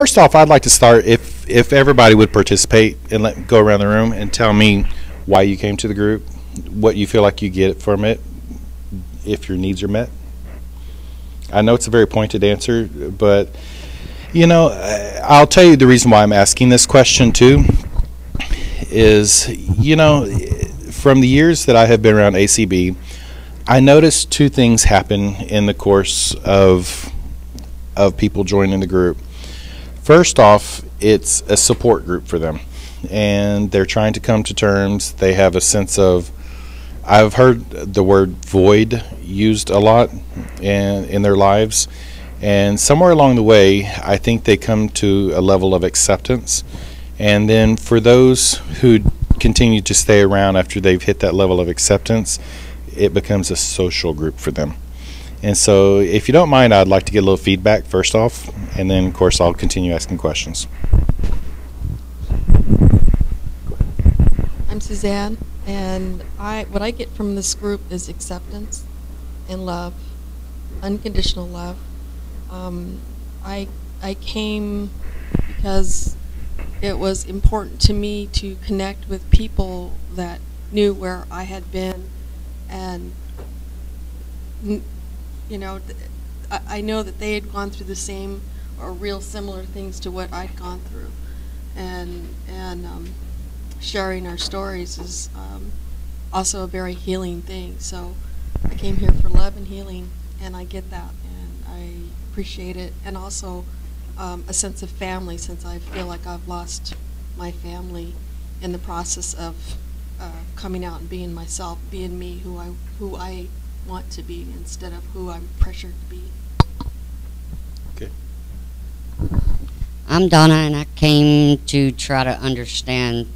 First off, I'd like to start if everybody would participate and go around the room and tell me why you came to the group, what you feel like you get from it, if your needs are met. I know it's a very pointed answer, but you know, I'll tell you the reason why I'm asking this question too is, you know, from the years that I have been around ACB, I noticed two things happen in the course of people joining the group. First off, it's a support group for them, and they're trying to come to terms. They have a sense of, I've heard the word void used a lot in their lives, and somewhere along the way, I think they come to a level of acceptance. And then for those who continue to stay around after they've hit that level of acceptance, it becomes a social group for them. And so if you don't mind, I'd like to get a little feedback first off, and then of course I'll continue asking questions. I'm Suzanne, and what I get from this group is acceptance and love, unconditional love. I came because it was important to me to connect with people that knew where I had been, and you know, I know that they had gone through the same or real similar things to what I'd gone through, and sharing our stories is also a very healing thing. So I came here for love and healing, and I get that, and I appreciate it, and also a sense of family, since I feel like I've lost my family in the process of coming out and being myself, being me, who I want to be instead of who I'm pressured to be. Okay. I'm Donna, and I came to try to understand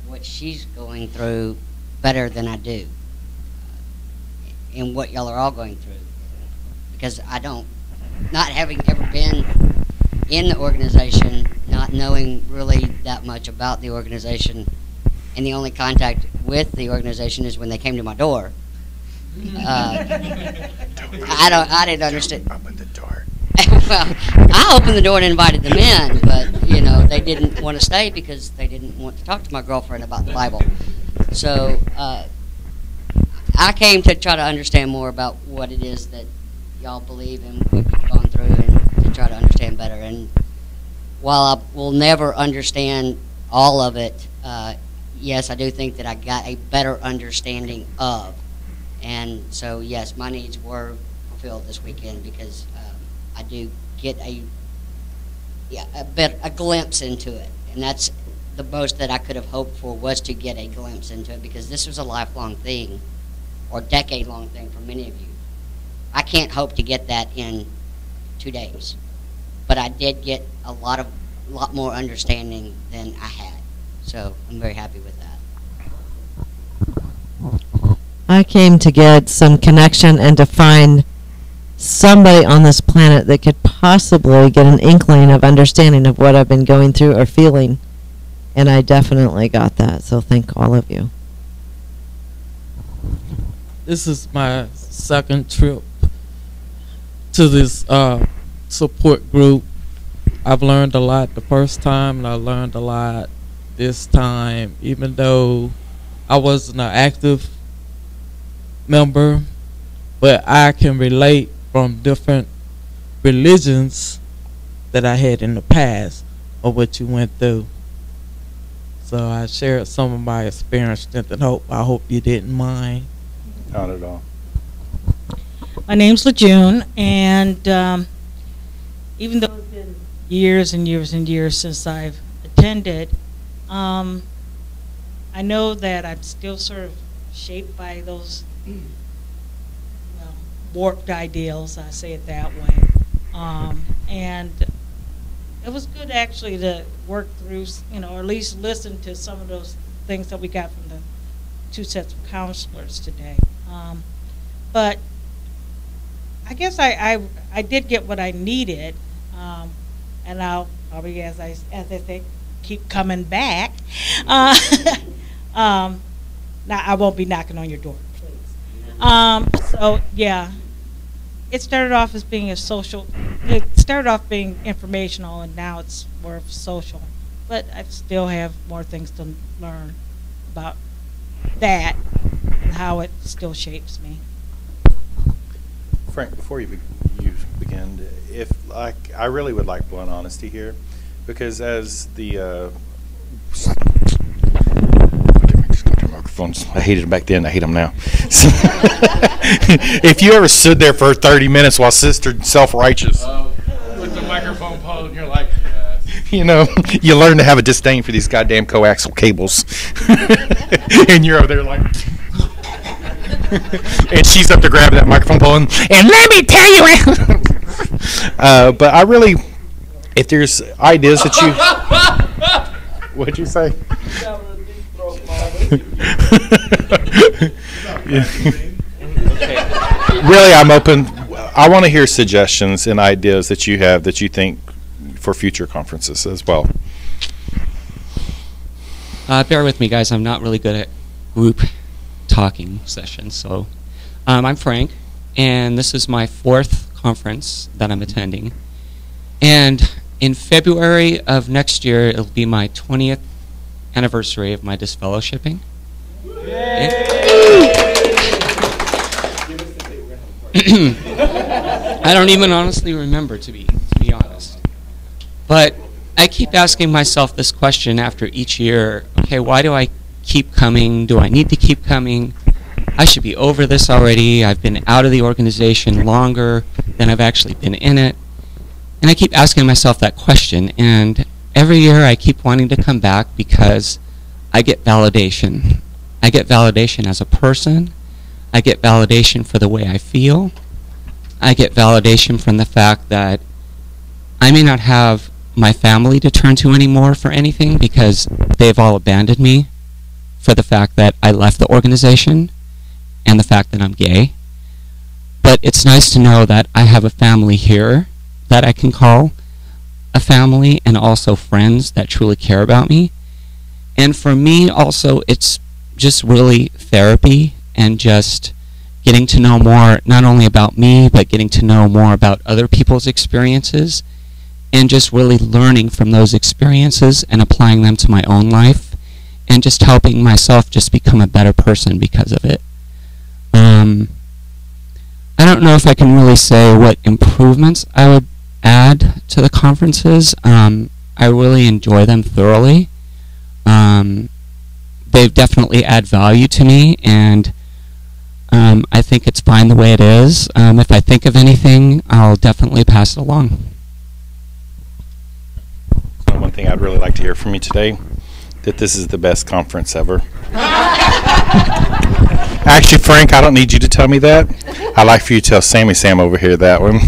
what she's going through better than I do, and what y'all are all going through, because I don't, not having ever been in the organization, not knowing really that much about the organization, and the only contact with the organization is when they came to my door. I didn't understand. Open the door. Well, I opened the door and invited them in, but you know, they didn't want to stay because they didn't want to talk to my girlfriend about the Bible. So I came to try to understand more about what it is that y'all believe and what you've gone through, and to try to understand better. And while I will never understand all of it, yes, I do think that I got a better understanding of. And so, yes, my needs were fulfilled this weekend, because I do get a glimpse into it. And that's the most that I could have hoped for, was to get a glimpse into it, because this was a lifelong thing, or decade-long thing for many of you. I can't hope to get that in 2 days. But I did get a lot more understanding than I had. So I'm very happy with that. I came to get some connection and to find somebody on this planet that could possibly get an inkling of understanding of what I've been going through or feeling. And I definitely got that. So thank all of you. This is my second trip to this support group. I've learned a lot the first time, and I learned a lot this time, even though I wasn't an active member, but I can relate from different religions that I had in the past of what you went through. So I shared some of my experience, strength, and hope. I hope you didn't mind. Not at all. My name's LaJune, and even though it's been years and years and years since I've attended, I know that I'm still sort of shaped by those warped ideals, I say it that way. And it was good actually to work through, or at least listen to some of those things that we got from the 2 sets of counselors today. But I guess I did get what I needed, and I'll probably, as I say, keep coming back. Now I won't be knocking on your door, please. So yeah, it started off as being a social. It started off being informational, and now it's more of social. But I still have more things to learn about that and how it still shapes me. Frank, before you begin, I really would like blunt honesty here, because as the microphones, I hated them back then. I hate them now. If you ever stood there for 30 minutes while Sister self-righteous with the microphone pole, and you're like, you know, you learn to have a disdain for these goddamn coaxial cables, and you're over there like. And she's up to grab that microphone pole and let me tell you. But I really, if there's ideas that you, what'd you say? Really, I'm open. I want to hear suggestions and ideas that you have that you think for future conferences as well. Bear with me, guys. I'm not really good at group talking sessions. So I'm Frank, and this is my 4th conference that I'm attending. And in February of next year, it'll be my 20th anniversary of my disfellowshipping. I don't even honestly remember, to be honest. But I keep asking myself this question after each year. Okay, why do I keep coming? Do I need to keep coming? I should be over this already. I've been out of the organization longer than I've actually been in it. And I keep asking myself that question. And every year I keep wanting to come back because I get validation. I get validation as a person. I get validation for the way I feel. I get validation from the fact that I may not have my family to turn to anymore for anything because they've all abandoned me for the fact that I left the organization and the fact that I'm gay. But it's nice to know that I have a family here that I can call a family, and also friends that truly care about me. And for me also, it's just really therapy and just getting to know more, not only about me, but getting to know more about other people's experiences, and just really learning from those experiences and applying them to my own life, and just helping myself just become a better person because of it. I don't know if I can really say what improvements I would add to the conferences. I really enjoy them thoroughly. They've definitely add value to me, and I think it's fine the way it is. If I think of anything, I'll definitely pass it along. One thing I'd really like to hear from you today, that this is the best conference ever. Actually, Frank, I don't need you to tell me that. I'd like for you to tell Sammy Sam over here that one.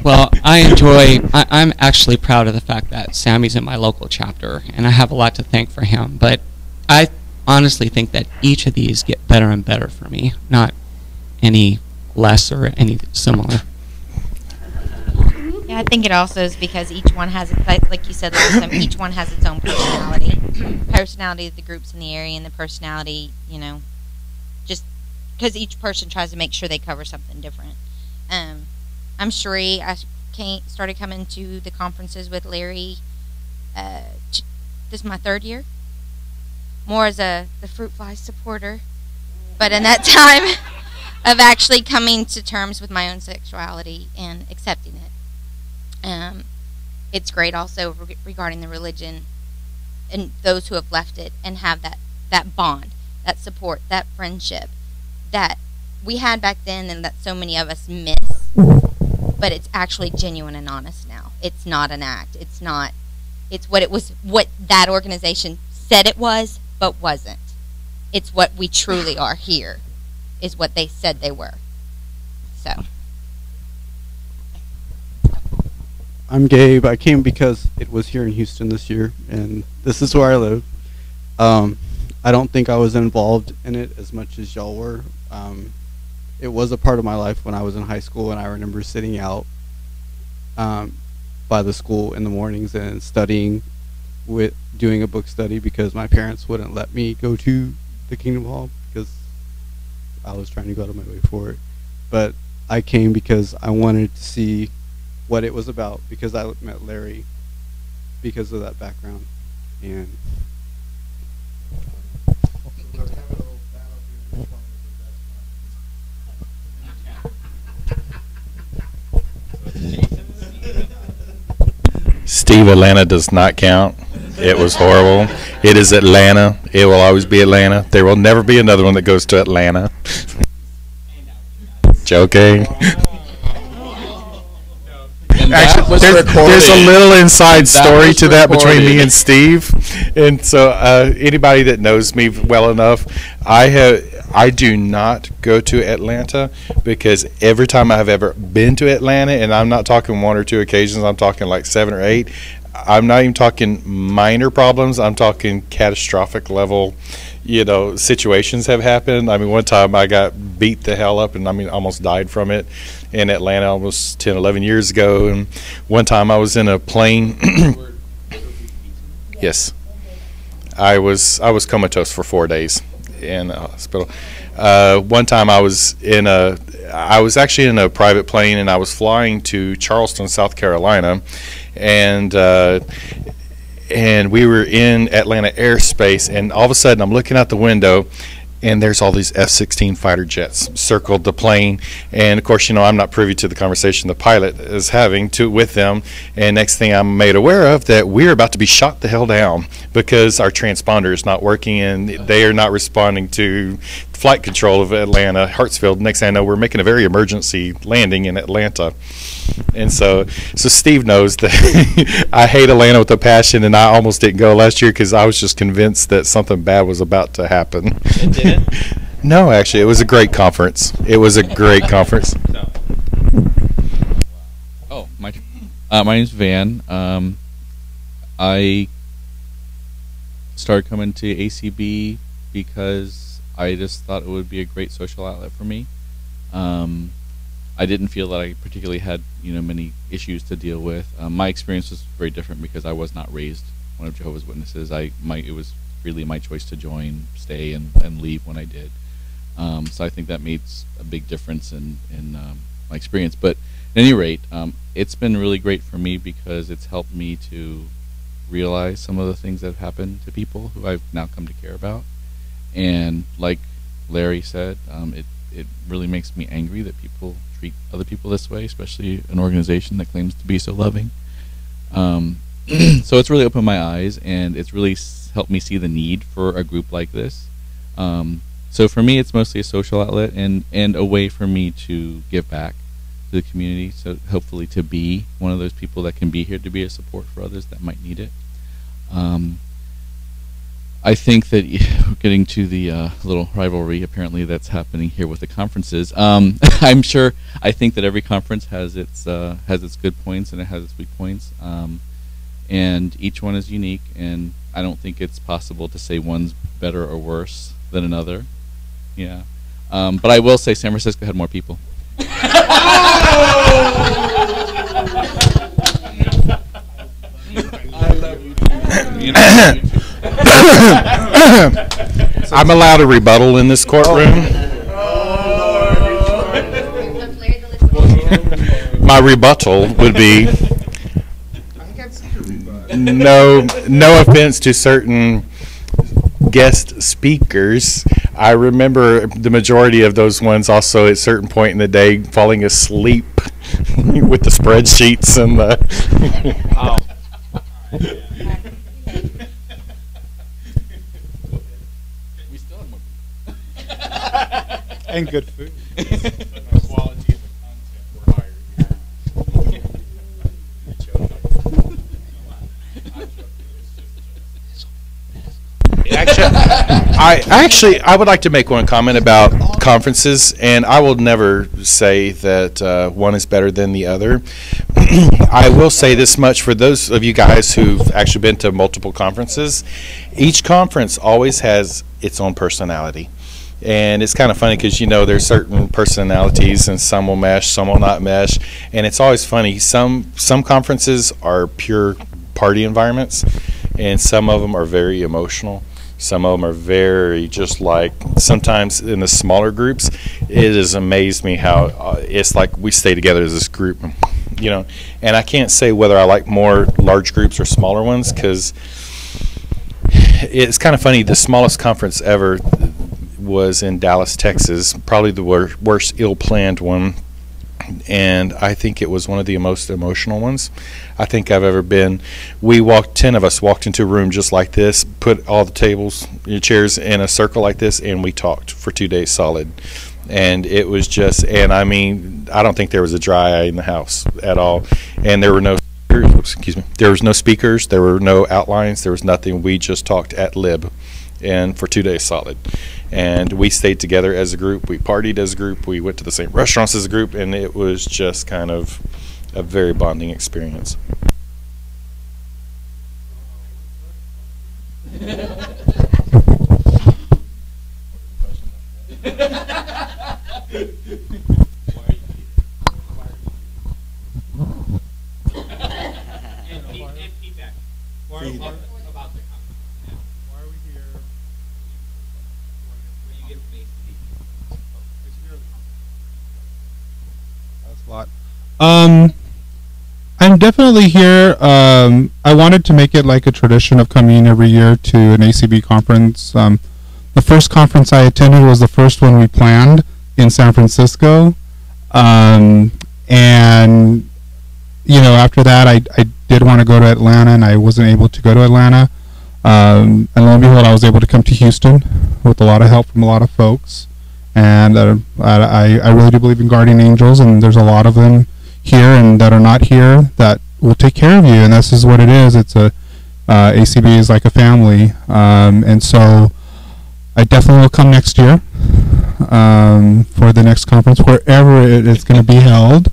Well, I'm actually proud of the fact that Sammy's in my local chapter, and I have a lot to thank for him. But I honestly think that each of these get better and better for me, not any less or any similar. Yeah, I think it also is because each one has, like you said last time, each one has its own personality. Personality of the groups in the area, and the personality, just because each person tries to make sure they cover something different. I'm Sheree. I started coming to the conferences with Larry. This is my 3rd year. More as the Fruit Fly supporter. But in that time of actually coming to terms with my own sexuality and accepting it. It's great also regarding the religion and those who have left it and have that bond, that support, that friendship that we had back then and that so many of us miss. But it's actually genuine and honest now. It's not an act. It's what that organization said it was, but wasn't. It's what we truly are here, is what they said they were. So. I'm Gabe. I came because it was here in Houston this year, and this is where I live. I don't think I was involved in it as much as y'all were. It was a part of my life when I was in high school, and I remember sitting out by the school in the mornings and studying, doing a book study because my parents wouldn't let me go to the Kingdom Hall because I was trying to go out of my way for it. but I came because I wanted to see what it was about, because I met Larry because of that background. And Steve, Atlanta does not count. It was horrible. It is Atlanta. It will always be Atlanta. There will never be another one that goes to Atlanta. Joking. Actually, there's a little inside story to that between me and Steve, and so anybody that knows me well enough, I do not go to Atlanta, because every time I've ever been to Atlanta, and I'm not talking 1 or 2 occasions, I'm talking like 7 or 8. I'm not even talking minor problems. I'm talking catastrophic level, situations have happened. I mean, one time I got beat the hell up, and almost died from it in Atlanta almost 10, 11 years ago. And one time I was in a plane. Yes. I was comatose for 4 days in a hospital. One time I was actually in a private plane, and I was flying to Charleston, South Carolina, and we were in Atlanta airspace, and all of a sudden I'm looking out the window, and there's all these F-16 fighter jets circled the plane, and of course, I'm not privy to the conversation the pilot is having with them, and next thing I'm made aware of, that we're about to be shot the hell down because our transponder is not working, and they are not responding to flight control of Atlanta, Hartsfield. Next thing I know, we're making a very emergency landing in Atlanta. And so Steve knows that I hate Atlanta with a passion, and I almost didn't go last year because I was just convinced that something bad was about to happen. It didn't? No, actually, it was a great conference. It was a great conference. Oh, my name's Van. I started coming to ACB because I just thought it would be a great social outlet for me. I didn't feel that I particularly had many issues to deal with. My experience was very different because I was not raised one of Jehovah's Witnesses. It was really my choice to join, stay, and leave when I did. So I think that made a big difference in my experience. But at any rate, it's been really great for me because it's helped me to realize some of the things that have happened to people who I've now come to care about. And like Larry said, it really makes me angry that people treat other people this way, especially an organization that claims to be so loving. So it's really opened my eyes, and it's really helped me see the need for a group like this. So for me, it's mostly a social outlet and a way for me to give back to the community, so hopefully to be one of those people that can be here to be a support for others that might need it. I think that getting to the little rivalry apparently that's happening here with the conferences. I think that every conference has its good points and it has its weak points, and each one is unique. And I don't think it's possible to say one's better or worse than another. Yeah, but I will say San Francisco had more people. I'm allowed a rebuttal in this courtroom. My rebuttal would be no offense to certain guest speakers. I remember the majority of those ones also at a certain point in the day falling asleep with the spreadsheets and the and good food. The quality of the content were higher here. I would like to make one comment about conferences, and I will never say that one is better than the other. I will say this much for those of you guys who've actually been to multiple conferences. Each conference always has its own personality. And it's kind of funny because, there's certain personalities, and some will mesh, some will not mesh. And it's always funny. Some conferences are pure party environments, and some of them are very emotional. Some of them are very just like, sometimes in the smaller groups, it has amazed me how it's like we stay together as this group, you know. And I can't say whether I like more large groups or smaller ones, because it's kind of funny. The smallest conference ever was in Dallas, Texas, probably the worst ill-planned one. And I think it was one of the most emotional ones I think I've ever been. 10 of us walked into a room just like this, put all the tables, chairs in a circle like this, and we talked for 2 days solid. And it was just, and I mean, I don't think there was a dry eye in the house at all. And there were no speakers, there was no speakers, there were no outlines, there was nothing. We just talked ad lib, and for 2 days solid. And we stayed together as a group. We partied as a group. We went to the same restaurants as a group, and it was just kind of a very bonding experience. I'm definitely here. I wanted to make it like a tradition of coming every year to an ACB conference. The first conference I attended was the first one we planned in San Francisco. And, you know, after that, I did want to go to Atlanta, and I wasn't able to go to Atlanta. And lo and behold, I was able to come to Houston with a lot of help from a lot of folks. And I really do believe in guardian angels, and there's a lot of them here and that are not here that will take care of you, and this is what it is. It's ACB is like a family, and so I definitely will come next year for the next conference, wherever it's going to be held.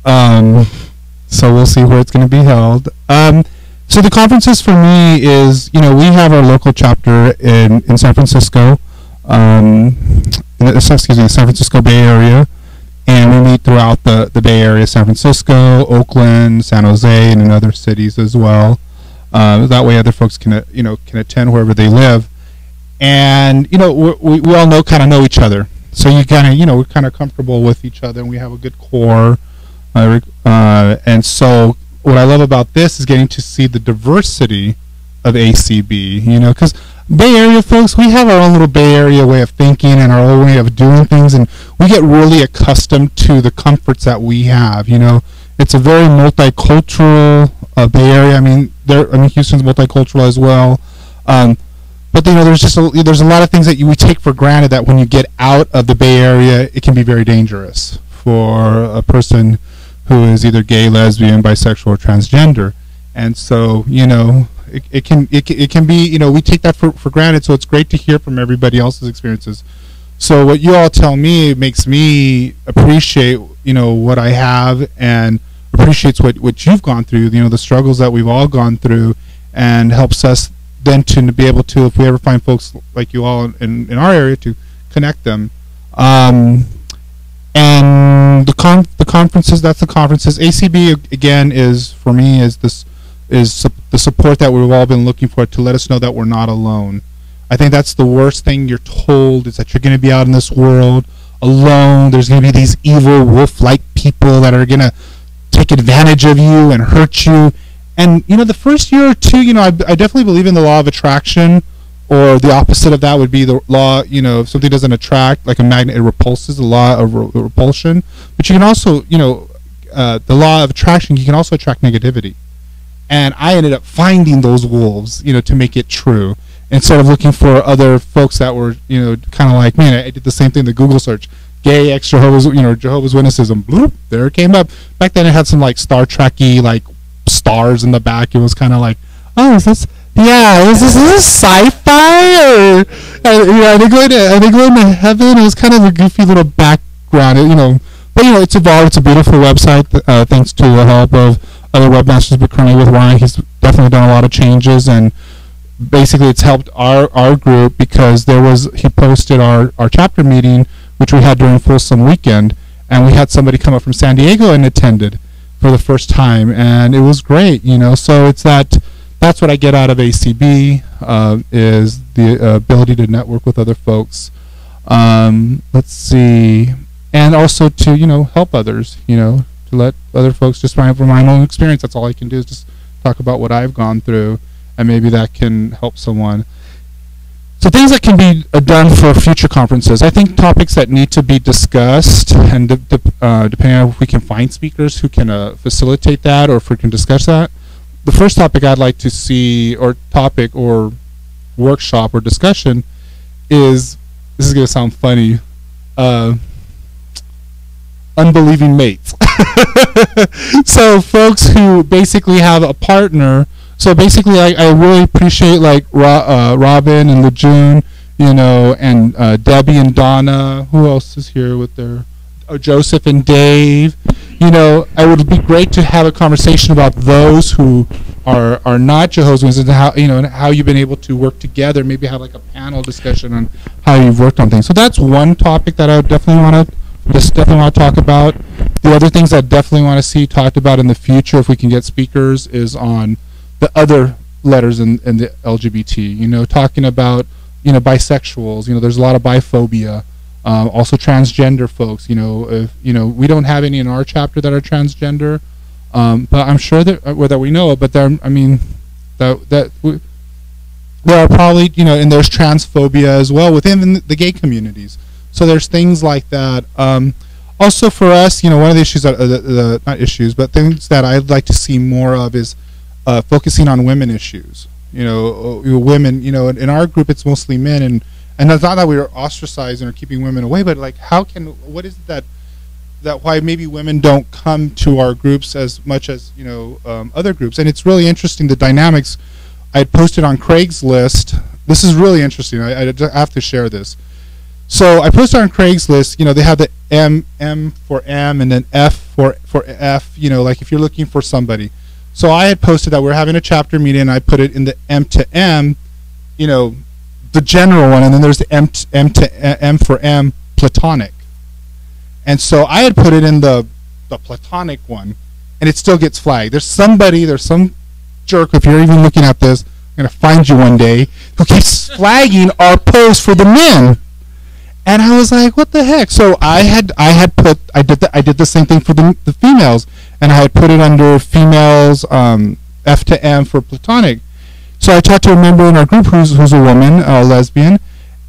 So we'll see where it's going to be held. So the conferences for me is, you know, we have our local chapter in San Francisco, excuse me, San Francisco Bay Area. And we meet throughout the Bay Area, San Francisco, Oakland, San Jose, and in other cities as well. That way other folks can attend wherever they live. And, you know, we all kind of know each other. So you kind of, you know, we're kind of comfortable with each other, and we have a good core. And so what I love about this is getting to see the diversity of ACB, you know, because Bay Area folks, we have our own little Bay Area way of thinking and our own way of doing things, and we get really accustomed to the comforts that we have. You know, it's a very multicultural Bay Area. I mean, Houston's multicultural as well. But you know, there's a lot of things that we take for granted that when you get out of the Bay Area, it can be very dangerous for a person who is either gay, lesbian, bisexual, or transgender. And so, you know, it can be, you know, we take that for granted. So it's great to hear from everybody else's experiences. So what you all tell me makes me appreciate, you know, what I have, and appreciates what you've gone through, you know, the struggles that we've all gone through, and helps us then to be able to, if we ever find folks like you all in our area, to connect them. And the conferences, that's the conferences. ACB, again, is, for me, is the support that we've all been looking for, to let us know that we're not alone. I think that's the worst thing you're told, is that you're going to be out in this world alone. There's going to be these evil wolf-like people that are going to take advantage of you and hurt you. And, you know, the first year or two, you know, I definitely believe in the law of attraction, or the opposite of that would be the law, you know, if something doesn't attract, like a magnet, it repulses, the law of repulsion. But you can also, you know, the law of attraction, you can also attract negativity. And I ended up finding those wolves, you know, to make it true, instead of looking for other folks that were, you know, kind of like me. And I did the same thing, the Google search, gay ex Jehovah's, you know, Jehovah's Witnesses, and bloop, there it came up. Back then it had some like Star Trek-y, like stars in the back. It was kind of like, oh, is this sci-fi? Or you know, are they going to heaven? It was kind of a goofy little background, you know. But you know, it's evolved. It's a beautiful website, thanks to the help of other webmasters, but currently with Ryan, he's definitely done a lot of changes, and basically it's helped our group, because he posted our chapter meeting, which we had during Folsom weekend, and we had somebody come up from San Diego and attended for the first time, and it was great, you know. So it's that that's what I get out of ACB, is the ability to network with other folks. Let's see, and also to help others, to let other folks, just from my own experience. That's all I can do, is just talk about what I've gone through, and maybe that can help someone. So things that can be done for future conferences. I think topics that need to be discussed, and depending on if we can find speakers who can facilitate that, or if we can discuss that. The first topic I'd like to see, or topic, or workshop, or discussion, is, this is going to sound funny, unbelieving mates. So folks who basically have a partner. So basically, I really appreciate like Robin and Lejeune, and Debbie and Donna. Who else is here with their Joseph and Dave? It would be great to have a conversation about those who are not Jehovah's Witnesses, and how and how you've been able to work together. Maybe have like a panel discussion on how you've worked on things. So that's one topic that I would definitely want to talk about. The other things I definitely want to see talked about in the future, if we can get speakers, is on the other letters in the LGBT, talking about, bisexuals, there's a lot of biphobia, also transgender folks, if, we don't have any in our chapter that are transgender, but I'm sure that we know, but there are probably, and there's transphobia as well within the gay communities. So there's things like that. Also for us, one of the issues not issues, but things that I'd like to see more of is focusing on women issues. Women. In our group, it's mostly men, and it's not that we are ostracizing or keeping women away, but like, what is that why maybe women don't come to our groups as much as other groups? And it's really interesting, the dynamics. I had posted on Craigslist. This is really interesting. I have to share this. So I posted on Craigslist. They have the M for M, and then F for F. Like if you're looking for somebody. So I had posted that we're having a chapter meeting, and I put it in the M to M, the general one, and then there's the M to M for M, platonic. And so I had put it in the platonic one, and it still gets flagged. There's some jerk, if you're even looking at this, I'm going to find you one day, who keeps flagging our post for the men. And I was like, what the heck? So I did the same thing for the females, and I had put it under females, F to M for platonic. So I talked to a member in our group who's a woman, lesbian,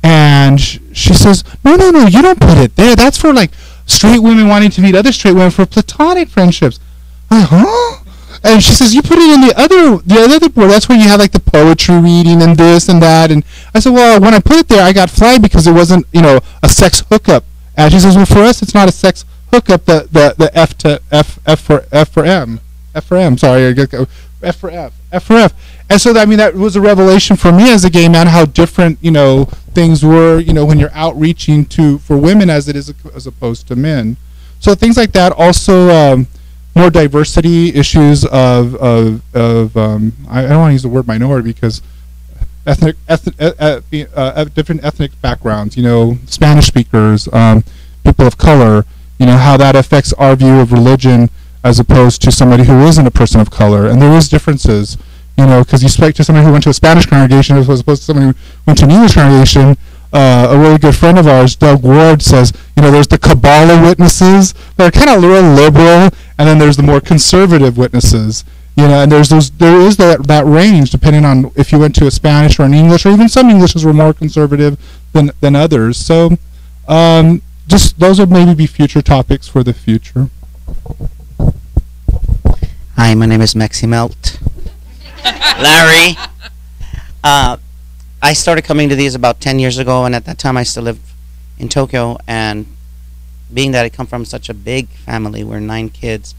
and she says, no, you don't put it there. That's for like straight women wanting to meet other straight women for platonic friendships. Huh? And she says, you put it in the other board. That's where you have like the poetry reading and this and that. And I said, well, when I put it there, I got flagged because it wasn't, a sex hookup. And she says, well, for us, it's not a sex hookup. The F to F for M. Sorry, F for F. And so that was a revelation for me as a gay man, how different things were when you're outreaching for women as it is as opposed to men. So things like that. Also, more diversity issues of I don't want to use the word minority because different ethnic backgrounds. Spanish speakers, people of color. How that affects our view of religion as opposed to somebody who isn't a person of color. And there is differences, because you speak to somebody who went to a Spanish congregation as opposed to somebody who went to an English congregation. A really good friend of ours, Doug Ward, says, there's the Kabbalah witnesses that are kind of real liberal, and then there's the more conservative witnesses, and there is that range depending on if you went to a Spanish or an English, or even some Englishes were more conservative than others. So just those would maybe be future topics for the future. Hi, my name is Maxi Melt. Larry. I started coming to these about 10 years ago, and at that time I still lived in Tokyo, and being that I come from such a big family, we're 9 kids,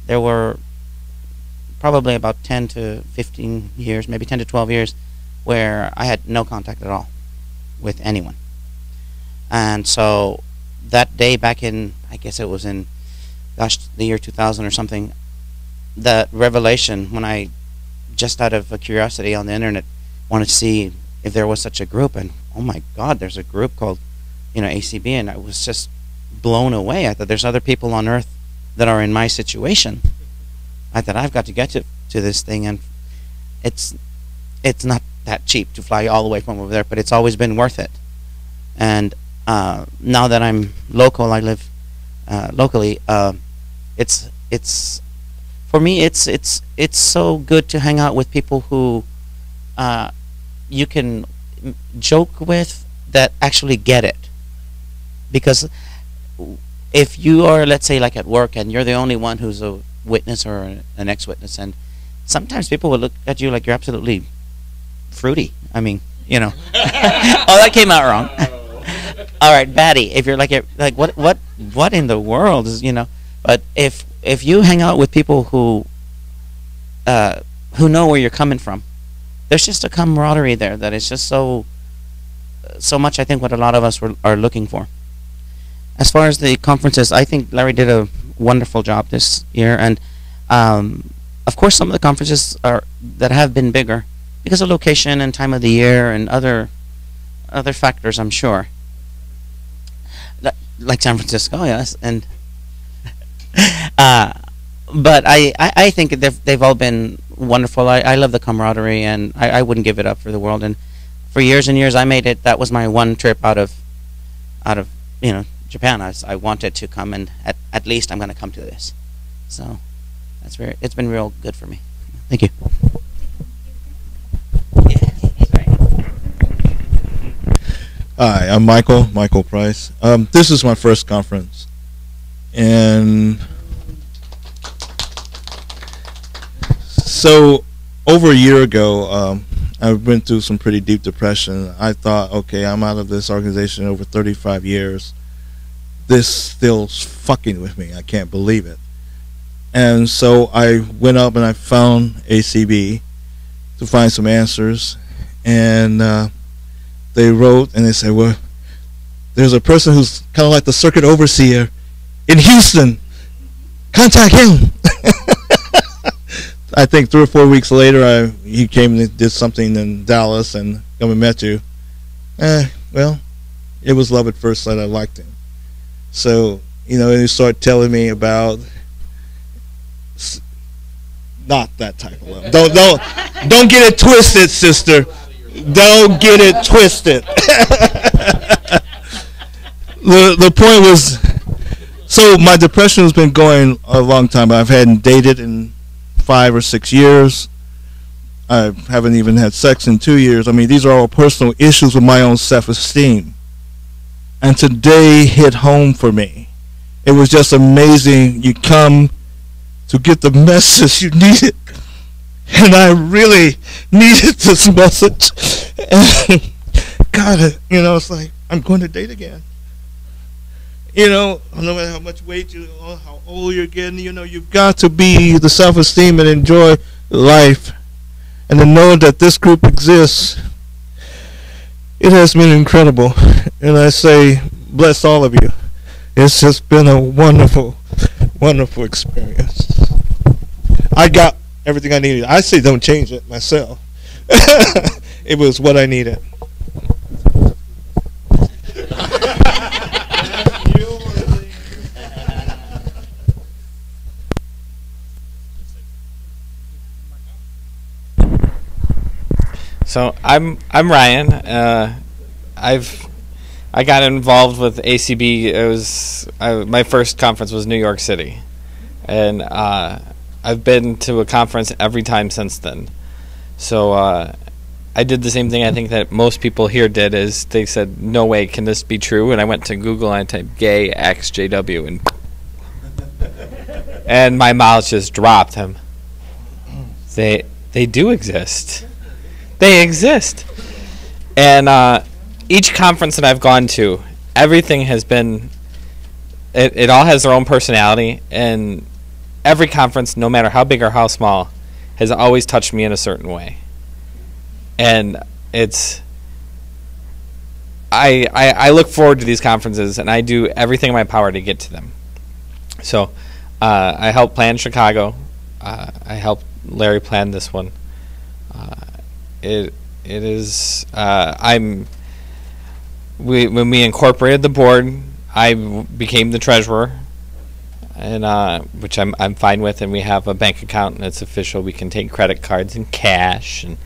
there were probably about 10 to 15 years, maybe 10 to 12 years, where I had no contact at all with anyone. And so that day back in, I guess it was in, the year 2000 or something, the revelation, when I, just out of a curiosity on the internet, wanted to see if there was such a group, and oh my God, there's a group called, ACB, and I was just blown away. I thought there's other people on earth that are in my situation. I thought I've got to get to this thing, and it's not that cheap to fly all the way from over there, but it's always been worth it. And now that I'm local, I live locally. It's for me. It's so good to hang out with people who you can joke with that actually get it. Because if you are, let's say, like at work, and you're the only one who's a witness or an ex-witness, and sometimes people will look at you like you're absolutely fruity. I mean, you know. Oh, that came out wrong. All right, batty. If you're like what in the world is, you know? But if you hang out with people who know where you're coming from, there's just a camaraderie there that is just so much. I think what a lot of us are looking for. As far as the conferences, I think Larry did a wonderful job this year, and of course, some of the conferences that have been bigger because of location and time of the year and other factors, I'm sure. Like San Francisco, yes, and but I think they've all been wonderful. I love the camaraderie, and I wouldn't give it up for the world. And for years and years, I made it. That was my one trip out of Japan. I wanted to come, and at least I'm going to come to this. So it's been real good for me. Thank you. Hi, I'm Michael Price. This is my first conference, and so over a year ago, I went through some pretty deep depression. I thought, okay, I'm out of this organization over 35 years. This still's fucking with me. I can't believe it. And so I went up and I found ACB to find some answers, and they wrote and they said, well, there's a person who's kind of like the circuit overseer in Houston. Contact him. I think 3 or 4 weeks later, he came and did something in Dallas and come and met you. Well, it was love at first sight. I liked him. So, you know, and he started telling me about not that type of love. Don't get it twisted, sister. Don't get it twisted. The point was, so my depression has been going a long time. I hadn't dated in 5 or 6 years. I haven't even had sex in 2 years. I mean, these are all personal issues with my own self-esteem. And today hit home for me. It was just amazing. You come to get the message you needed. And I really needed this message. And God, you know, it's like, I'm going to date again. You know, no matter how much weight you, or how old you're getting, you know, you've got to be the self-esteem and enjoy life. And to know that this group exists, it has been incredible. And I say, bless all of you. It's just been a wonderful, wonderful experience. I got everything I needed. I say don't change it myself. It was what I needed. So I'm Ryan. I got involved with ACB. It was my first conference was New York City, and I've been to a conference every time since then. So I did the same thing I think that most people here did. Is they said, "No way, can this be true?" And I went to Google and I typed "gay XJW" and my mouth just dropped. They do exist. They exist. And each conference that I've gone to, everything has been, it all has their own personality, and every conference, no matter how big or how small, has always touched me in a certain way. And it's, I look forward to these conferences, and I do everything in my power to get to them. So I helped plan Chicago. I helped Larry plan this one. It is when we incorporated the board, I became the treasurer. which I'm fine with, and we have a bank account and it's official. We can take credit cards and cash and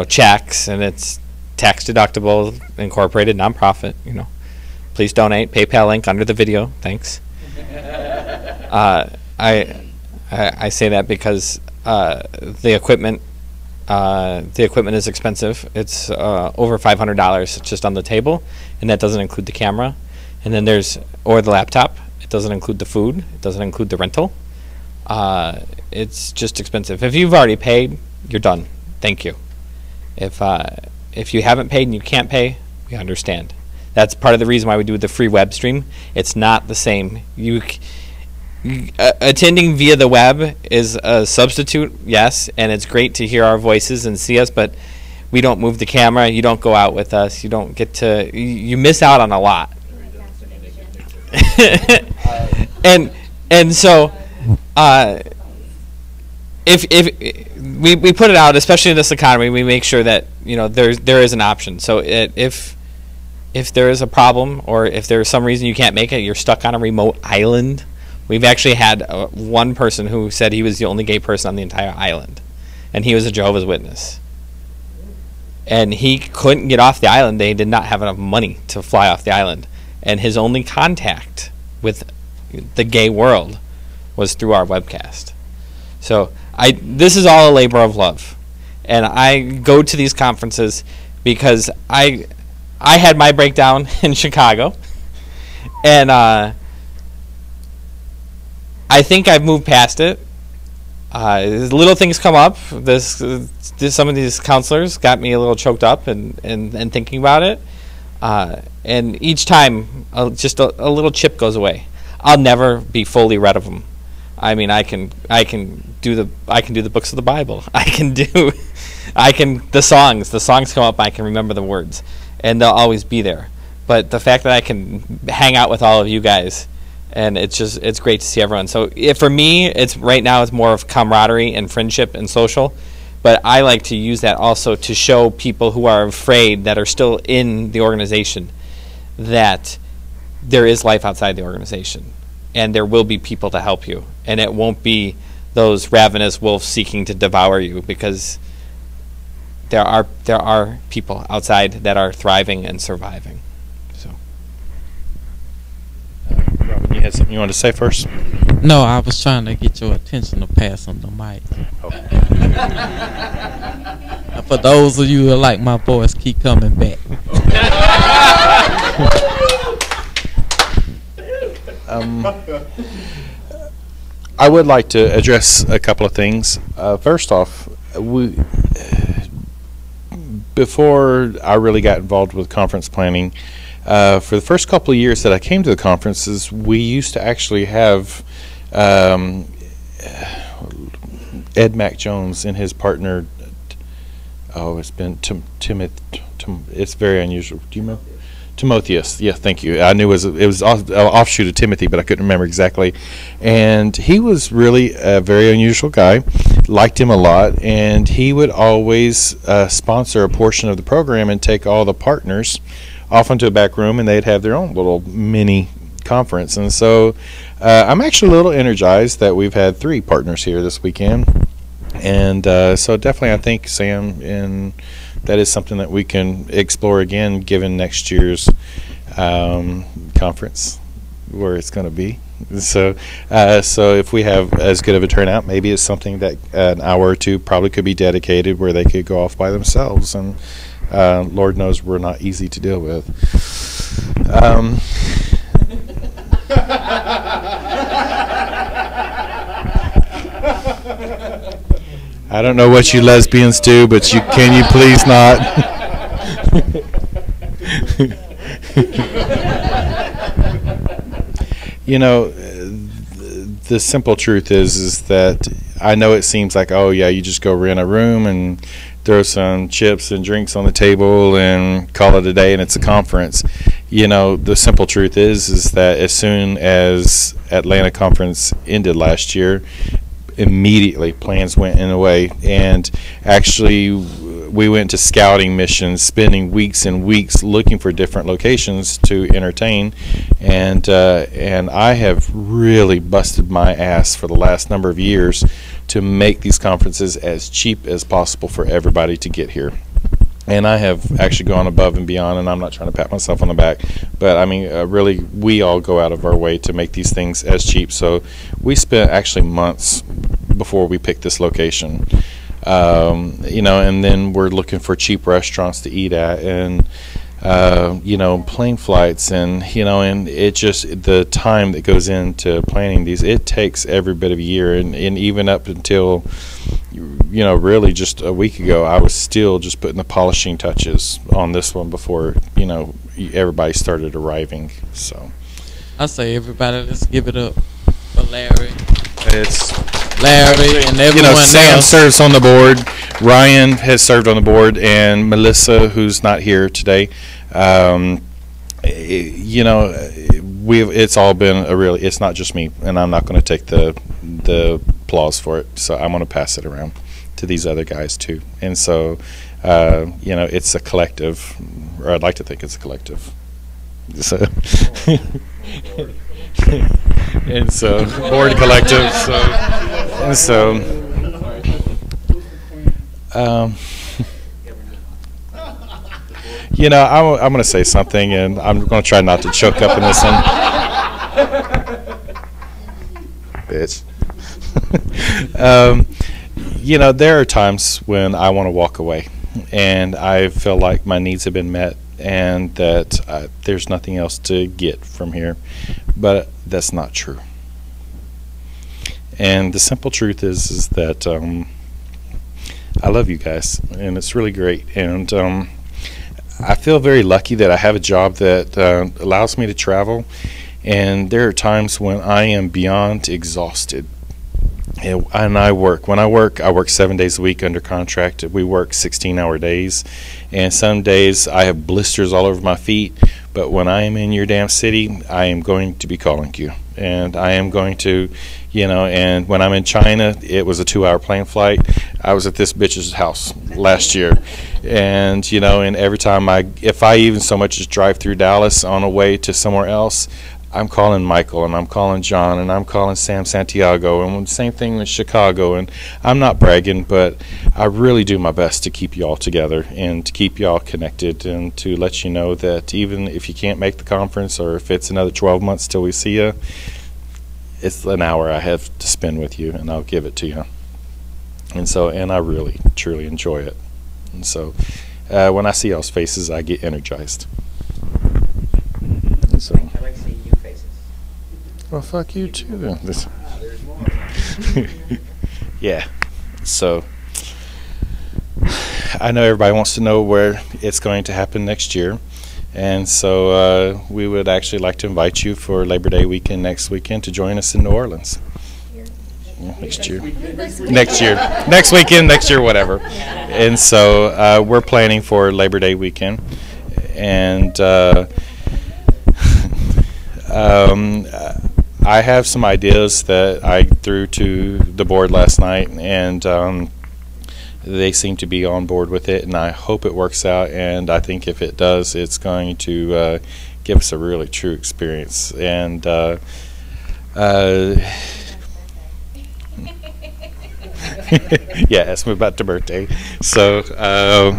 checks, and it's tax deductible, incorporated nonprofit. Please donate. PayPal link under the video. Thanks. I say that because the equipment is expensive. It's over $500 just on the table, and that doesn't include the camera. And then or the laptop. It doesn't include the food. It doesn't include the rental. It's just expensive. If you've already paid, you're done. Thank you. If you haven't paid and you can't pay, we understand. That's part of the reason why we do the free web stream. It's not the same. Attending via the web is a substitute, yes, and it's great to hear our voices and see us, but we don't move the camera. You don't go out with us. You don't get to. You miss out on a lot. and so if we put it out, especially in this economy, we make sure that there is an option. So if there is a problem, or if there's some reason you can't make it, you're stuck on a remote island. We've actually had one person who said he was the only gay person on the entire island, and he was a Jehovah's Witness. And he couldn't get off the island. They did not have enough money to fly off the island. And his only contact with the gay world was through our webcast. So this is all a labor of love. And I go to these conferences because I had my breakdown in Chicago. And I think I've moved past it. Little things come up. Some of these counselors got me a little choked up and thinking about it. And each time, just a little chip goes away. I'll never be fully rid of them. I mean, I can do the books of the Bible. The songs. The songs come up. I can remember the words, and they'll always be there. But the fact that I can hang out with all of you guys, and it's great to see everyone. So for me, right now it's more of camaraderie and friendship and social. But I like to use that also to show people who are afraid, that are still in the organization, that there is life outside the organization, and there will be people to help you, and it won't be those ravenous wolves seeking to devour you, because there are people outside that are thriving and surviving. So, Robin, you had something you wanted to say first? No, I was trying to get your attention to pass on the mic. Oh. For those of you who like my voice, keep coming back. I would like to address a couple of things. First off, before I really got involved with conference planning, for the first couple of years that I came to the conferences, we used to actually have Ed Mac Jones and his partner. It's been it's very unusual. Do you remember? Timotheus. Yeah, thank you. I knew it was an offshoot of Timothy, but I couldn't remember exactly. And he was really a very unusual guy. Liked him a lot, and he would always sponsor a portion of the program and take all the partners off into a back room, and they'd have their own little mini conference. And so I'm actually a little energized that we've had 3 partners here this weekend. And so definitely I think, Sam, and that is something that we can explore again given next year's conference, where it's going to be. So if we have as good of a turnout, maybe it's something that an hour or 2 probably could be dedicated where they could go off by themselves. And Lord knows we're not easy to deal with. I don't know what you lesbians do, but can you please not? The simple truth is that I know it seems like, oh yeah, you just go rent a room and throw some chips and drinks on the table and call it a day and it's a conference. The simple truth is that as soon as Atlanta conference ended last year, immediately plans went in a way, and actually we went to scouting missions, spending weeks and weeks looking for different locations to entertain, and I have really busted my ass for the last number of years to make these conferences as cheap as possible for everybody to get here. And I have actually gone above and beyond, and I'm not trying to pat myself on the back, but I mean, really, we all go out of our way to make these things as cheap. So we spent actually months before we picked this location, you know, and then we're looking for cheap restaurants to eat at, and you know, plane flights, and you know, and it just, the time that goes into planning these, it takes every bit of a year, and even up until, you know, really just a week ago, I was still just putting the polishing touches on this one before, you know, everybody started arriving. So I say everybody, let's give it up for Larry. It's Larry and everyone, you know, Sam else. serves on the board, Ryan has served on the board, and Melissa, who's not here today. You know, it's all been a really, it's not just me, and I'm not going to take the applause for it, so I'm going to pass it around to these other guys too. And so you know, it's a collective, or I'd like to think it's a collective. So and so board collective, so and so you know, I'm going to say something, and I'm going to try not to choke up in this one. Bitch. You know, there are times when I want to walk away, and I feel like my needs have been met, and that there's nothing else to get from here. But that's not true. And the simple truth is that I love you guys, and it's really great. And I feel very lucky that I have a job that allows me to travel, and there are times when I am beyond exhausted. And I work. When I work 7 days a week under contract. We work 16-hour days, and some days I have blisters all over my feet. But when I am in your damn city, I am going to be calling you, and I am going to, you know. And when I'm in China, it was a 2-hour plane flight. I was at this bitch's house last year, and you know, and every time if I even so much as drive through Dallas on a way to somewhere else, I'm calling Michael, and I'm calling John, and I'm calling Sam Santiago, and same thing with Chicago. And I'm not bragging, but I really do my best to keep you all together and to keep you all connected, and to let you know that even if you can't make the conference, or if it's another 12 months till we see you, it's an hour I have to spend with you, and I'll give it to you. And so, and I really, truly enjoy it. And so, when I see y'all's faces, I get energized. And so, I like seeing new faces. well, fuck you too, then. Yeah. So, I know everybody wants to know where it's going to happen next year. And so we would actually like to invite you for Labor Day weekend next weekend to join us in New Orleans. Next year. Next year. Next weekend, next year, whatever. And so we're planning for Labor Day weekend. And I have some ideas that I threw to the board last night, and they seem to be on board with it, and I hope it works out. And I think if it does, it's going to give us a really true experience. And yeah, ask me about the birthday. So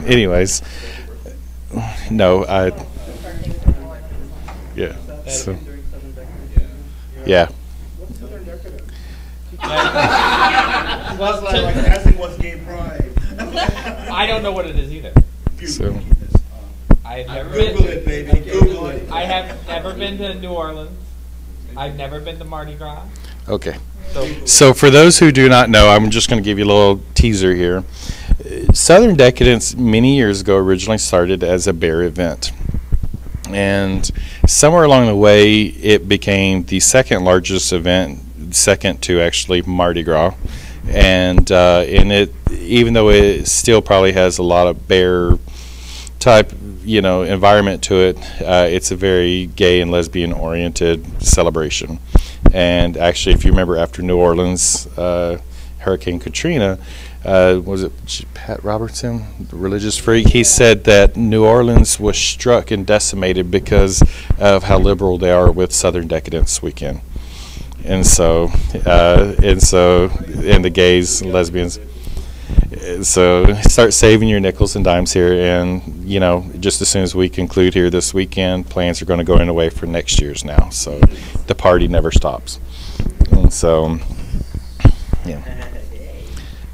anyways, no, yeah, so yeah. I don't know what it is either. So I have never been to New Orleans. I've never been to Mardi Gras. okay. So for those who do not know, I'm just going to give you a little teaser here. Southern Decadence many years ago originally started as a bear event. And somewhere along the way, it became the second largest event, second to actually Mardi Gras. And in it, even though it still probably has a lot of bear type, you know, environment to it, it's a very gay and lesbian oriented celebration. And actually, if you remember, after New Orleans, Hurricane Katrina, was it Pat Robertson, the religious freak? He said that New Orleans was struck and decimated because of how liberal they are with Southern Decadence Weekend. And the gays, lesbians. So start saving your nickels and dimes here, and just as soon as we conclude here this weekend, plans are going to go in away for next year's now. So the party never stops. And so, yeah.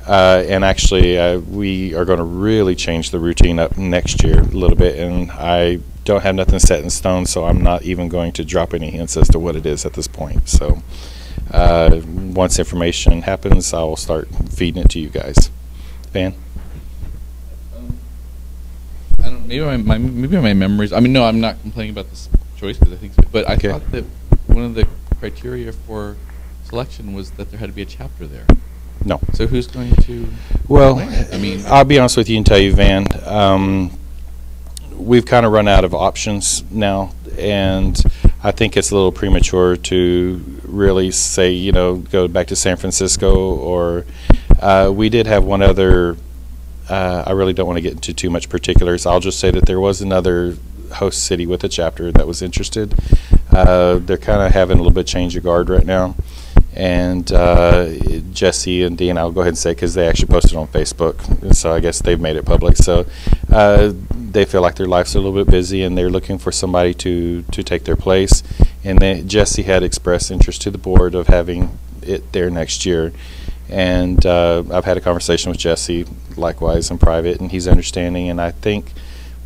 And actually, we are going to really change the routine up next year a little bit, and I don't have nothing set in stone, so I'm not even going to drop any hints as to what it is at this point. So once information happens, I will start feeding it to you guys. Van? I don't. Maybe my memories. I mean, no, I'm not complaining about this choice because I think. But I thought that one of the criteria for selection was that there had to be a chapter there. No. So who's going to? Well, I mean, I'll be honest with you and tell you, Van. We've kind of run out of options now, and I think it's a little premature to really say, go back to San Francisco or. We did have one other, I really don't want to get into too much particulars. I'll just say that there was another host city with a chapter that was interested. They're kind of having a little bit of change of guard right now. And Jesse and Dean, I'll go ahead and say, because they actually posted on Facebook, so I guess they've made it public. So they feel like their life's a little bit busy, and they're looking for somebody to take their place. And Jesse had expressed interest to the board of having it there next year. And I've had a conversation with Jesse, likewise in private, and he's understanding. And I think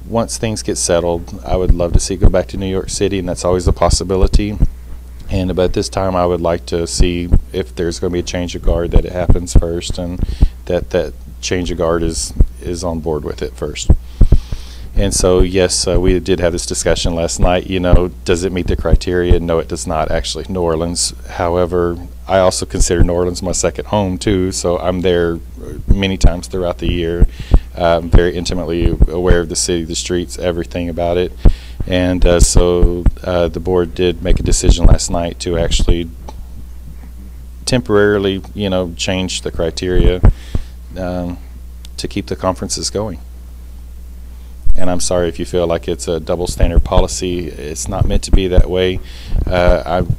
once things get settled, I would love to see it go back to New York City, and that's always a possibility. And about this time, I would like to see if there's going to be a change of guard, that it happens first, and that change of guard is on board with it first. And so, yes, we did have this discussion last night. Does it meet the criteria? No, it does not, actually, New Orleans. However, I also consider New Orleans my second home, too, so I'm there many times throughout the year. I'm very intimately aware of the city, the streets, everything about it. And so the board did make a decision last night to actually temporarily, change the criteria to keep the conferences going. And I'm sorry if you feel like it's a double standard policy. It's not meant to be that way.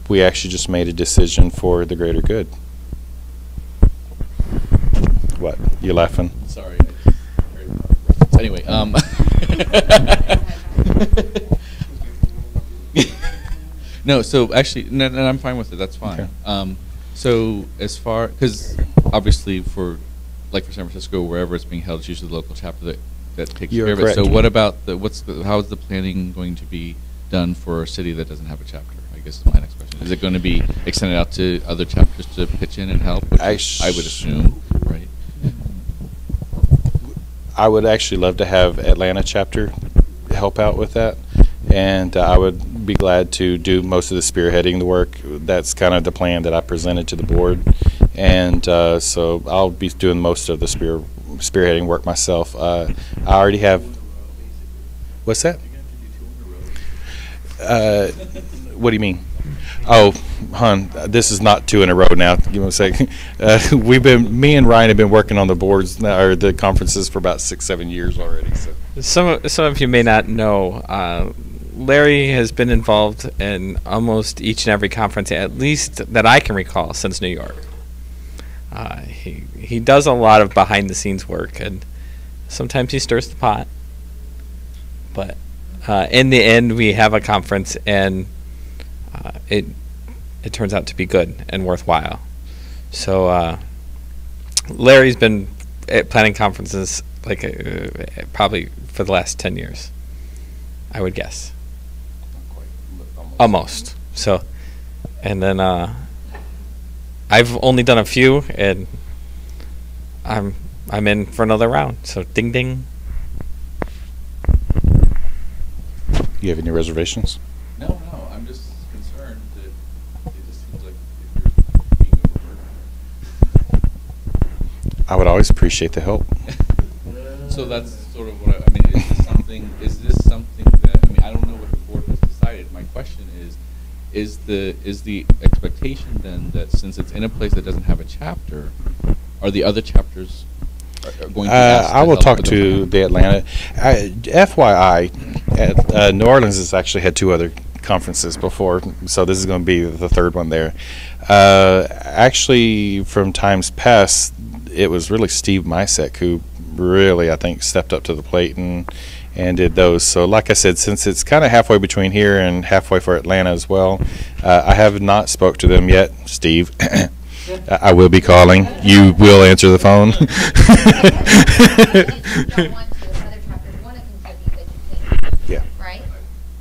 We actually just made a decision for the greater good. What? You laughing? Sorry. Anyway, no. So actually, no, I'm fine with it. That's fine. Okay. So as far, because obviously for San Francisco, wherever it's being held, it's usually the local chapter that takes care of it. So what about how is the planning going to be done for a city that doesn't have a chapter? I guess is my next question. Is it going to be extended out to other chapters to pitch in and help? Which I would assume, right? I would actually love to have Atlanta chapter help out with that, and I would be glad to do most of the spearheading the work. That's kind of the plan that I presented to the board, and so I'll be doing most of the spearheading work myself. I already have. What's that? What do you mean? Oh, hon, this is not 2 in a row now. Give me a second. Me and Ryan have been working on the boards or the conferences for about 6-7 years already. So some of you may not know, Larry has been involved in almost each and every conference, at least that I can recall, since New York. He does a lot of behind the scenes work, and sometimes he stirs the pot. But in the end, we have a conference, and it turns out to be good and worthwhile. So Larry's been planning conferences probably for the last 10 years, I would guess. Almost. So, and then I've only done a few, and I'm in for another round. So ding ding. You have any reservations? No, I'm just concerned that it just seems like you're being overburdened. I would always appreciate the help. So that's sort of what I mean. Is this something that I don't know what the board has decided. My question is the expectation then that since it's in a place that doesn't have a chapter, are the other chapters are going to be asked I will help talk with to the Atlanta. FYI, New Orleans has actually had 2 other conferences before, so this is going to be the 3rd one there. Actually, from times past, it was really Steve Misek who really, I think, stepped up to the plate and did those. So like I said, since it's kind of halfway between here and halfway for Atlanta as well, I have not spoke to them yet. Steve, I will be calling. You will answer the phone. Yeah. Right?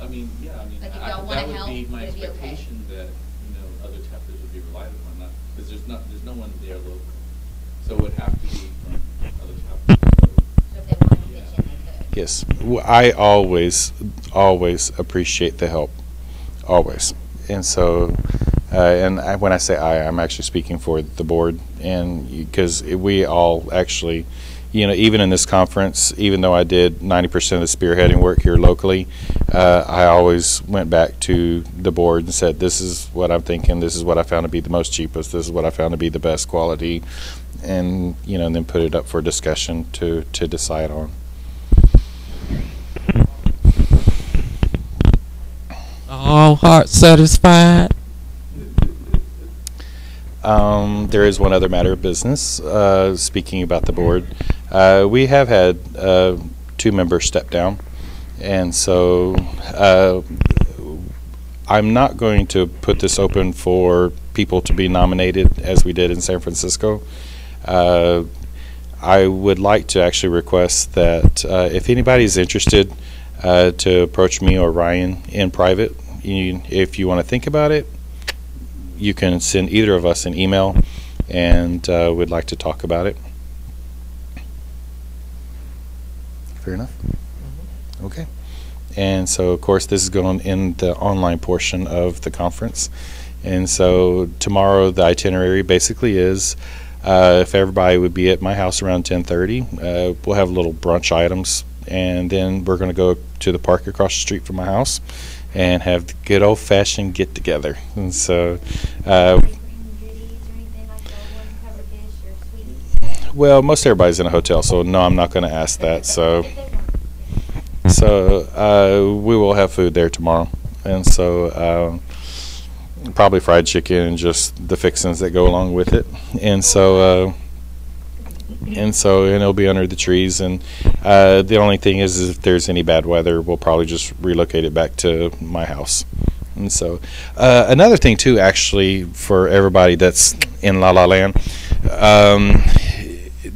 I mean, yeah, I mean, Like if y'all wanna that would help, be my would it be okay? expectation that, you know, other chapters would be relied upon, because there's no one there local. So it would have to be from other chapters. So if they wanted to pitch in, they could. Yes, I always appreciate the help, always. And so, when I say I'm actually speaking for the board, and because we all actually, you know, even in this conference, even though I did 90% of the spearheading work here locally, I always went back to the board and said, this is what I'm thinking, this is what I found to be the most cheapest, this is what I found to be the best quality, and, you know, and then put it up for discussion to decide on. All hearts satisfied. There is one other matter of business. Speaking about the board, we have had 2 members step down, and so I'm not going to put this open for people to be nominated as we did in San Francisco. I would like to actually request that if anybody is interested, to approach me or Ryan in private. If you want to think about it, you can send either of us an email, and we'd like to talk about it. Fair enough? Okay. And so, of course, this is going in the online portion of the conference. And so tomorrow the itinerary basically is, if everybody would be at my house around 10:30, we'll have little brunch items, and then we're going to go to the park across the street from my house and have the good old-fashioned get-together. And so, well, most everybody's in a hotel, so no, I'm not going to ask that. So we will have food there tomorrow, and so probably fried chicken and just the fixings that go along with it. And so it'll be under the trees, and the only thing is if there's any bad weather, we'll probably just relocate it back to my house. And so another thing too, actually, for everybody that's in La La Land,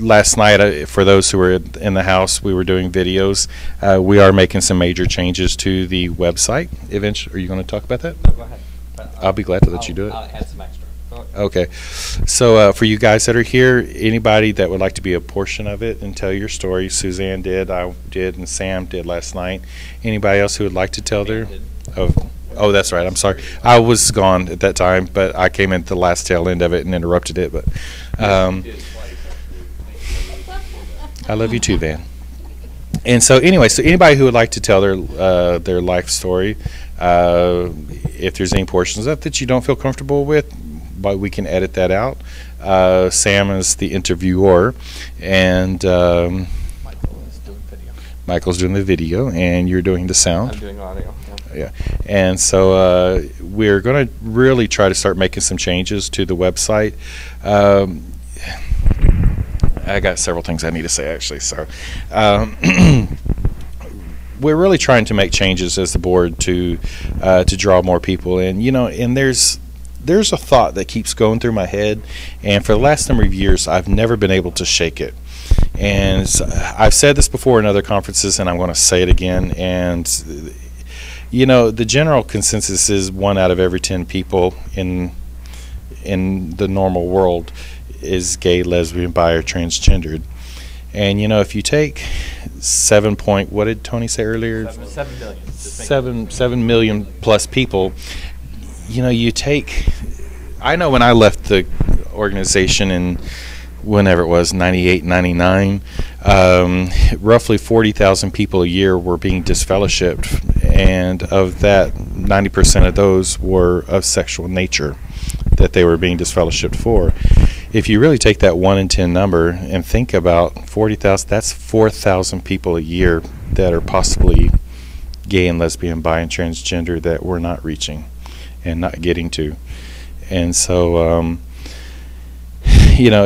last night, for those who were in the house, we were doing videos. We are making some major changes to the website eventually. Are you going to talk about that? No, go ahead. I'll be glad to let you do it. I'll add some extra. Okay. So for you guys that are here, anybody that would like to be a portion of it and tell your story, Suzanne did, I did, and Sam did last night. Anybody else who would like to tell their... Oh, that's right. I'm sorry. I was gone at that time, but I came at the last tail end of it and interrupted it. But I love you too, Van. And so anyway, so anybody who would like to tell their life story, if there's any portions of it that you don't feel comfortable with, but we can edit that out. Sam is the interviewer, and Michael's doing the video, and you're doing the sound. I'm doing audio. Yeah, and so we're going to really try to start making some changes to the website. I got several things I need to say, actually. So we're really trying to make changes as the board to draw more people in. You know, and there's a thought that keeps going through my head, and for the last number of years, I've never been able to shake it. And I've said this before in other conferences, and I'm going to say it again. And you know, the general consensus is 1 out of every 10 people in the normal world is gay, lesbian, bi, or transgendered. And you know, if you take what did Tony say earlier? 7 million. 7 million plus people. You know, you take. I know when I left the organization in whenever it was, 98, 99, roughly 40,000 people a year were being disfellowshipped, and of that, 90% of those were of sexual nature that they were being disfellowshipped for. if you really take that 1 in 10 number and think about 40,000, that's 4,000 people a year that are possibly gay and lesbian, bi and transgender that we're not reaching and not getting to. And so, you know,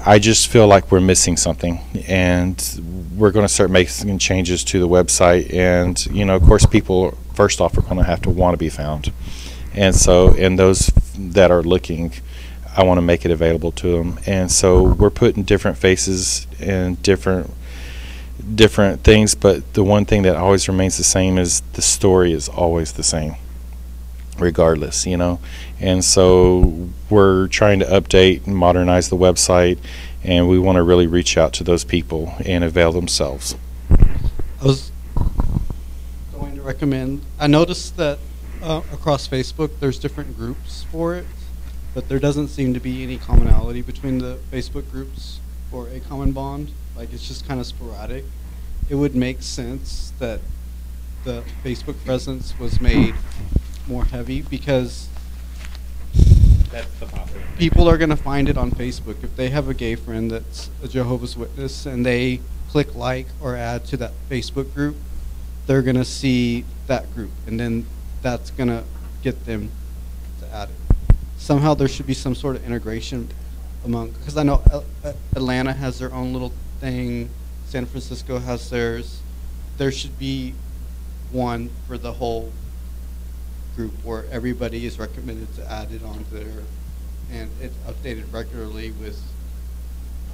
I just feel like we're missing something, and we're going to start making changes to the website. And, you know, of course, people, first off, are going to have to want to be found. And so, and those that are looking, I want to make it available to them. And so we're putting different faces and different things, but the one thing that always remains the same is the story is always the same, regardless, you know. And so we're trying to update and modernize the website, and we want to really reach out to those people and avail themselves. I was going to recommend, I noticed that across Facebook there's different groups for it, but there doesn't seem to be any commonality between the Facebook groups for A Common Bond. Like, it's just kind of sporadic. It would make sense that the Facebook presence was made more heavy, because That's the problem. people are going to find it on Facebook. If they have a gay friend that's a Jehovah's Witness and they click like or add to that Facebook group, they're going to see that group, and then that's going to get them to add it. Somehow there should be some sort of integration among, because I know Atlanta has their own little thing, San Francisco has theirs. There should be one for the whole group where everybody is recommended to add it onto there, and it's updated regularly with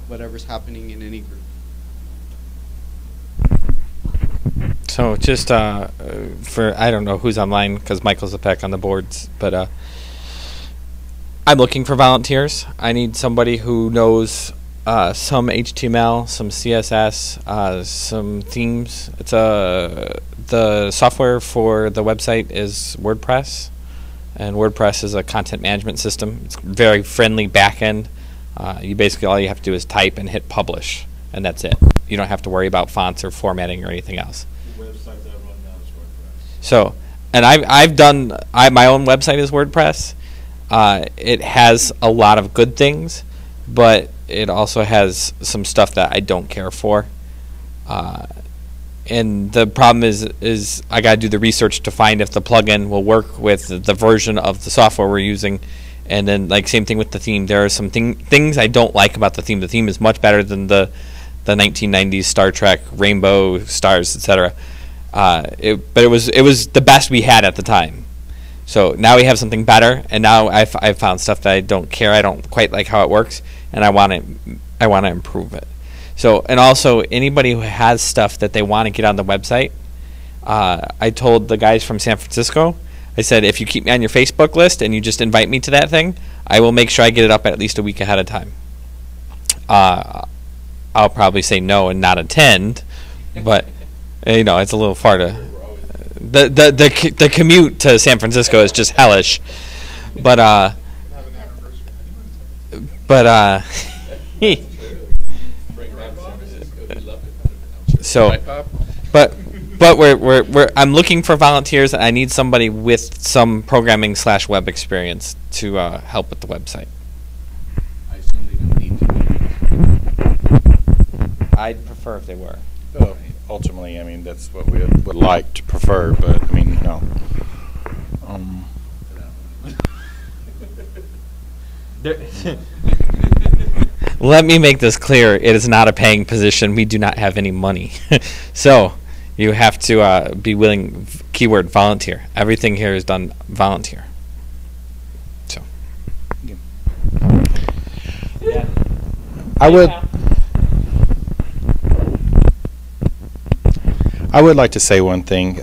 whatever's happening in any group. So just for, I don't know who's online because Michael's a pack on the boards, but I'm looking for volunteers. I need somebody who knows some HTML, some CSS, some themes. It's the software for the website is WordPress, and WordPress is a content management system. It's very friendly backend. You basically, all you have to do is type and hit publish, and that's it. You don't have to worry about fonts or formatting or anything else. The website that I run now is WordPress. So, and I've done my own website is WordPress. It has a lot of good things, but it also has some stuff that I don't care for. And the problem is I got to do the research to find if the plugin will work with the version of the software we're using. And then, like, same thing with the theme. There are some things I don't like about the theme. The theme is much better than the 1990s Star Trek rainbow stars, etc. But it was the best we had at the time. So now we have something better, and now I've found stuff that I don't care. I don't quite like how it works, and I want to improve it. So, and also anybody who has stuff that they want to get on the website, I told the guys from San Francisco, I said, if you keep me on your Facebook list and you just invite me to that thing, I will make sure I get it up at least a week ahead of time. I'll probably say no and not attend, but you know, it's a little far to. The commute to San Francisco is just hellish, but so, but I'm looking for volunteers, and I need somebody with some programming / web experience to help with the website. I assume they don't need to. I'd prefer if they were. Well, ultimately, I mean, that's what we would like to prefer, but I mean, no. Let me make this clear. It is not a paying position. We do not have any money. So you have to be willing, keyword volunteer. Everything here is done volunteer. So. Yeah. I would like to say one thing.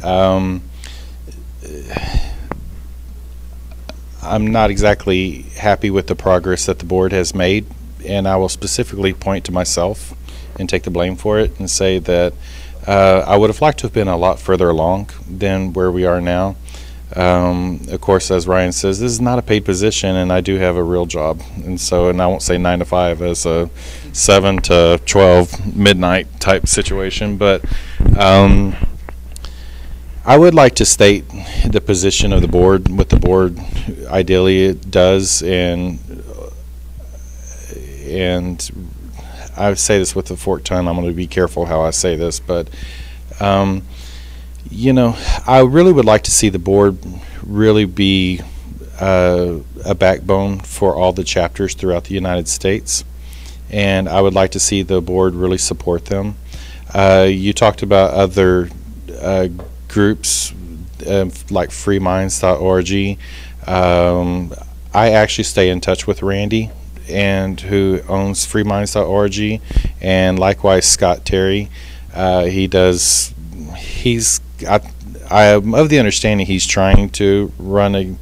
I'm not exactly happy with the progress that the board has made, and I will specifically point to myself and take the blame for it and say that I would have liked to have been a lot further along than where we are now. Of course, as Ryan says, this is not a paid position, and I do have a real job, and I won't say 9 to 5 as a 7 to 12 midnight type situation, but I would like to state the position of the board, what the board ideally does, and and I say this with a forked tongue. I'm going to be careful how I say this, but you know, I really would like to see the board really be a backbone for all the chapters throughout the United States, and I would like to see the board really support them. You talked about other groups like freeminds.org. I actually stay in touch with Randy, and who owns freeminds.org, and likewise Scott Terry. I am of the understanding he's trying to run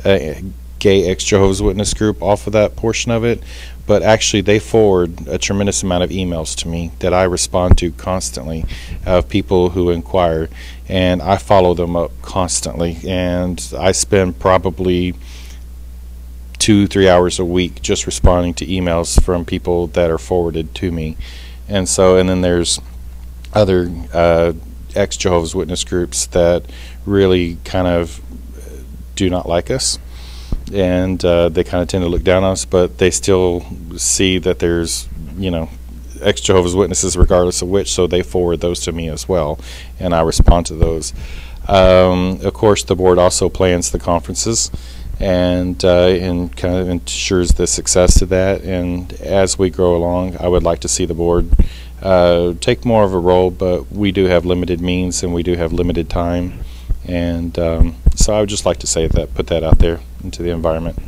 a gay ex-Jehovah's Witness group off of that portion of it, but actually they forward a tremendous amount of emails to me that I respond to constantly of people who inquire, and I follow them up constantly, and I spend probably 2-3 hours a week just responding to emails from people that are forwarded to me. And then there's other ex-Jehovah's Witness groups that really kind of do not like us, and they kind of tend to look down on us, but they still see that there's, you know, ex-Jehovah's Witnesses regardless of which, so they forward those to me as well, and I respond to those. Of course, the board also plans the conferences and kind of ensures the success of that, and as we grow along, I would like to see the board take more of a role, but we do have limited means and we do have limited time, and so I would just like to say that, put that out there into the environment.